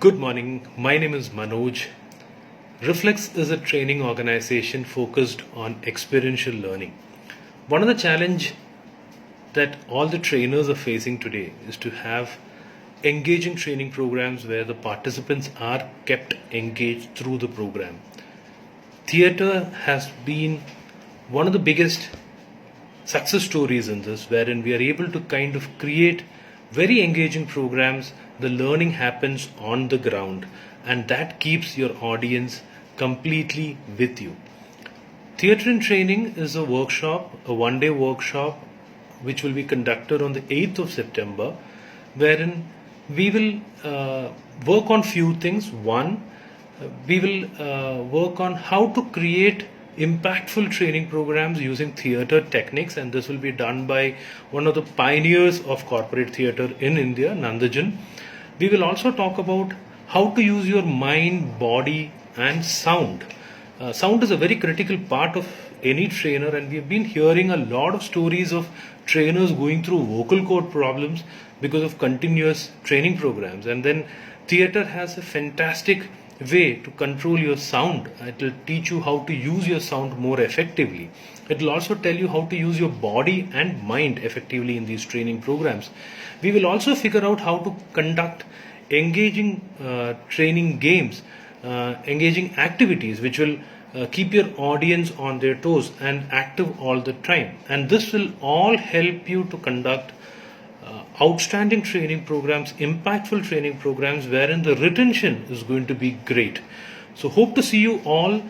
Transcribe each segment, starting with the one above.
Good morning. My name is Manoj. Reflex is a training organization focused on experiential learning. One of the challenge that all the trainers are facing today is to have engaging training programs where the participants are kept engaged through the program. Theater has been one of the biggest success stories in this, wherein we are able to kind of create very engaging programs. The learning happens on the ground, and that keeps your audience completely with you. Theatre in Training is a workshop, a one-day workshop, which will be conducted on the 8th of September, wherein we will work on few things. One, we will work on how to create impactful training programs using theatre techniques, and this will be done by one of the pioneers of corporate theatre in India, Nandajan. We will also talk about how to use your mind, body, and sound. Sound is a very critical part of any trainer, and we've been hearing a lot of stories of trainers going through vocal cord problems because of continuous training programs. And then theatre has a fantastic way to control your sound. It will teach you how to use your sound more effectively. It will also tell you how to use your body and mind effectively in these training programs. We will also figure out how to conduct engaging training games, engaging activities which will keep your audience on their toes and active all the time. And this will all help you to conduct outstanding training programs, impactful training programs, wherein the retention is going to be great. So hope to see you all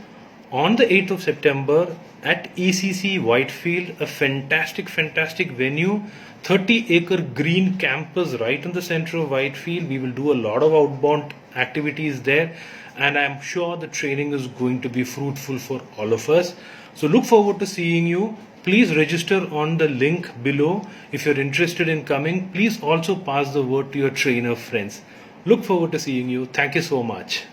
on the 8th of September at ECC Whitefield, a fantastic venue, 30-acre green campus right in the center of Whitefield. We will do a lot of outbound activities there, and I'm sure the training is going to be fruitful for all of us. So look forward to seeing you. Please register on the link below. If you're interested in coming, please also pass the word to your trainer friends. Look forward to seeing you. Thank you so much.